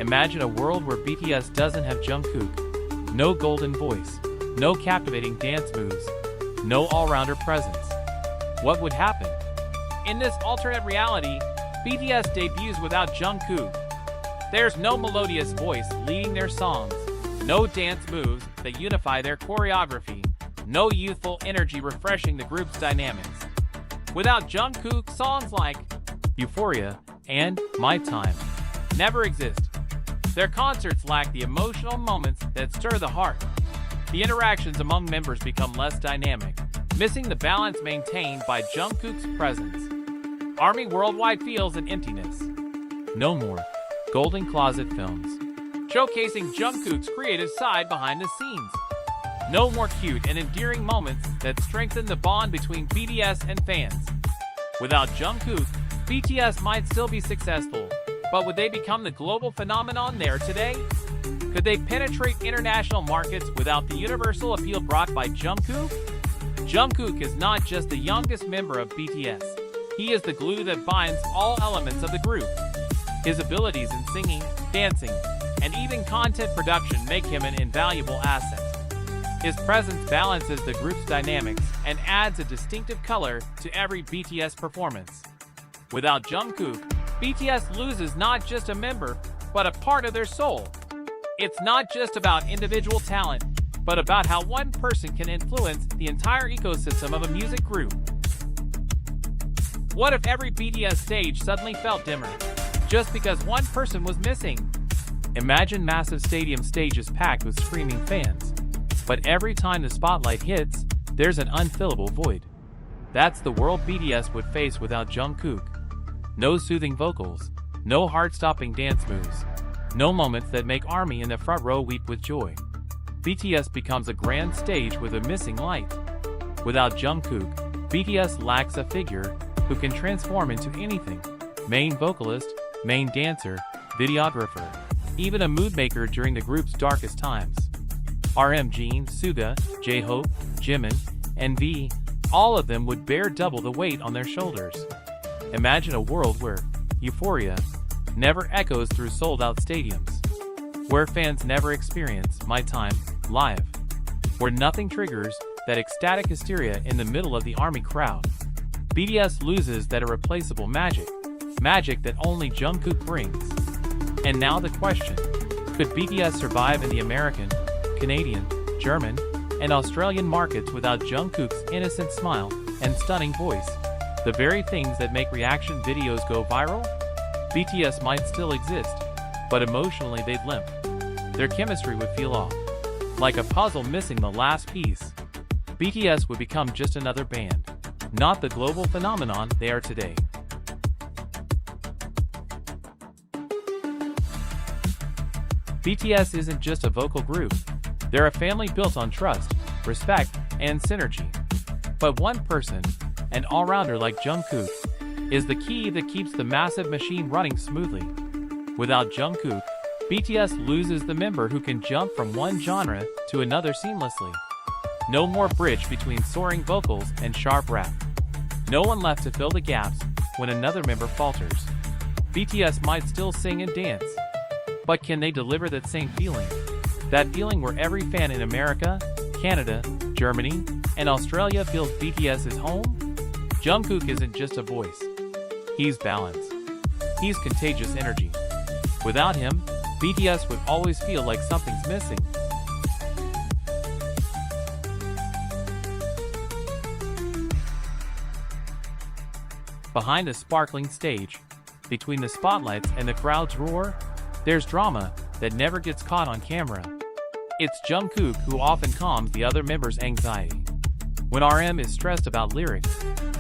Imagine a world where BTS doesn't have Jungkook. No golden voice, no captivating dance moves, no all-rounder presence. What would happen? In this alternate reality, BTS debuts without Jungkook. There's no melodious voice leading their songs, no dance moves that unify their choreography, no youthful energy refreshing the group's dynamics. Without Jungkook, songs like Euphoria and My Time never exist. Their concerts lack the emotional moments that stir the heart. The interactions among members become less dynamic, missing the balance maintained by Jungkook's presence. ARMY Worldwide feels an emptiness. No more Golden Closet films, showcasing Jungkook's creative side behind the scenes. No more cute and endearing moments that strengthen the bond between BTS and fans. Without Jungkook, BTS might still be successful, but would they become the global phenomenon they are today? Could they penetrate international markets without the universal appeal brought by Jungkook? Jungkook is not just the youngest member of BTS. He is the glue that binds all elements of the group. His abilities in singing, dancing, and even content production make him an invaluable asset. His presence balances the group's dynamics and adds a distinctive color to every BTS performance. Without Jungkook, BTS loses not just a member, but a part of their soul. It's not just about individual talent, but about how one person can influence the entire ecosystem of a music group. What if every BTS stage suddenly felt dimmer, just because one person was missing? Imagine massive stadium stages packed with screaming fans, but every time the spotlight hits, there's an unfillable void. That's the world BTS would face without Jungkook. No soothing vocals, no heart-stopping dance moves, no moments that make ARMY in the front row weep with joy. BTS becomes a grand stage with a missing light. Without Jungkook, BTS lacks a figure who can transform into anything: main vocalist, main dancer, videographer, even a mood maker during the group's darkest times. RM, Jin, Suga, J-Hope, Jimin, and V, all of them would bear double the weight on their shoulders. Imagine a world where Euphoria never echoes through sold-out stadiums, where fans never experience My Time live, where nothing triggers that ecstatic hysteria in the middle of the ARMY crowd. BTS loses that irreplaceable magic that only Jungkook brings. And now the question: could BTS survive in the American, Canadian, German, and Australian markets without Jungkook's innocent smile and stunning voice? The very things that make reaction videos go viral? BTS might still exist, but emotionally they'd limp. Their chemistry would feel off, like a puzzle missing the last piece. BTS would become just another band, not the global phenomenon they are today. BTS isn't just a vocal group. They're a family built on trust, respect, and synergy. But one person, an all-rounder like Jungkook, is the key that keeps the massive machine running smoothly. Without Jungkook, BTS loses the member who can jump from one genre to another seamlessly. No more bridge between soaring vocals and sharp rap. No one left to fill the gaps when another member falters. BTS might still sing and dance, but can they deliver that same feeling? That feeling where every fan in America, Canada, Germany, and Australia feels BTS is home? Jungkook isn't just a voice. He's balance. He's contagious energy. Without him, BTS would always feel like something's missing. Behind a sparkling stage, between the spotlights and the crowd's roar, there's drama that never gets caught on camera. It's Jungkook who often calms the other members' anxiety. When RM is stressed about lyrics,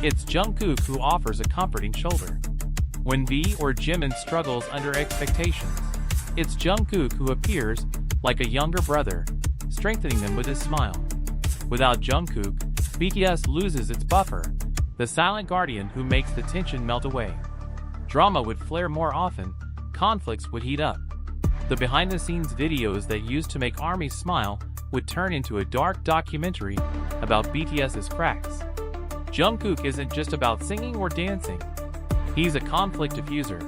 it's Jungkook who offers a comforting shoulder. When V or Jimin struggles under expectations, it's Jungkook who appears like a younger brother, strengthening them with his smile. Without Jungkook, BTS loses its buffer, the silent guardian who makes the tension melt away. Drama would flare more often, conflicts would heat up. The behind-the-scenes videos that used to make ARMY smile would turn into a dark documentary about BTS's cracks. Jungkook isn't just about singing or dancing. He's a conflict diffuser.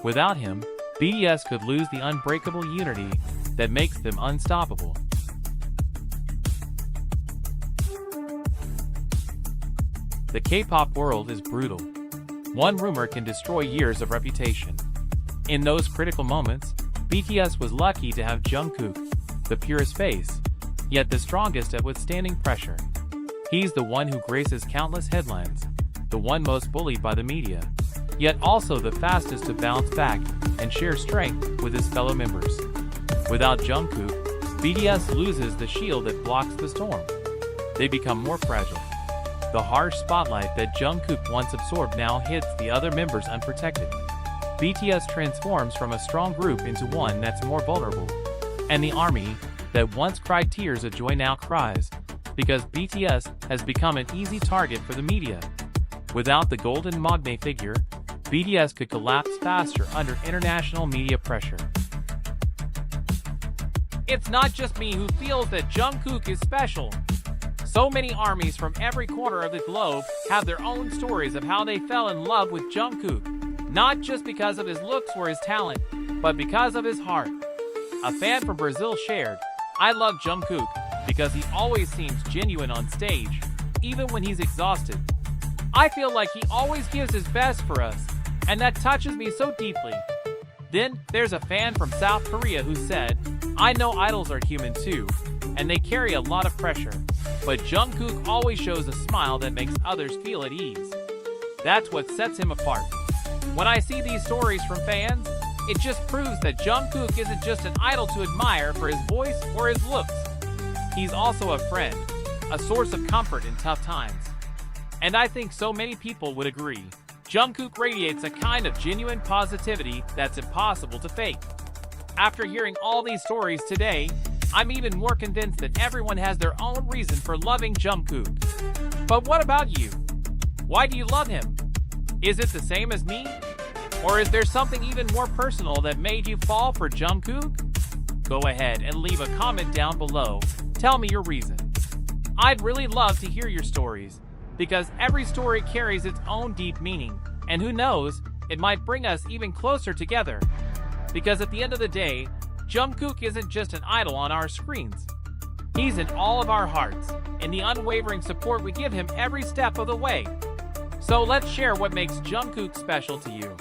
Without him, BTS could lose the unbreakable unity that makes them unstoppable. The K-pop world is brutal. One rumor can destroy years of reputation. In those critical moments, BTS was lucky to have Jungkook, the purest face, yet the strongest at withstanding pressure. He's the one who graces countless headlines, the one most bullied by the media, yet also the fastest to bounce back and share strength with his fellow members. Without Jungkook, BTS loses the shield that blocks the storm. They become more fragile. The harsh spotlight that Jungkook once absorbed now hits the other members unprotected. BTS transforms from a strong group into one that's more vulnerable. And the army that once cried tears of joy now cries, because BTS has become an easy target for the media. Without the golden Maknae figure, BTS could collapse faster under international media pressure. It's not just me who feels that Jungkook is special. So many armies from every corner of the globe have their own stories of how they fell in love with Jungkook, not just because of his looks or his talent, but because of his heart. A fan from Brazil shared, "I love Jungkook because he always seems genuine on stage, even when he's exhausted. I feel like he always gives his best for us, and that touches me so deeply." Then there's a fan from South Korea who said, "I know idols are human too, and they carry a lot of pressure, but Jungkook always shows a smile that makes others feel at ease. That's what sets him apart." When I see these stories from fans, it just proves that Jungkook isn't just an idol to admire for his voice or his looks. He's also a friend, a source of comfort in tough times. And I think so many people would agree. Jungkook radiates a kind of genuine positivity that's impossible to fake. After hearing all these stories today, I'm even more convinced that everyone has their own reason for loving Jungkook. But what about you? Why do you love him? Is it the same as me? Or is there something even more personal that made you fall for Jungkook? Go ahead and leave a comment down below. Tell me your reason. I'd really love to hear your stories, because every story carries its own deep meaning, and who knows, it might bring us even closer together. Because at the end of the day, Jungkook isn't just an idol on our screens. He's in all of our hearts, in the unwavering support we give him every step of the way. So let's share what makes Jungkook special to you.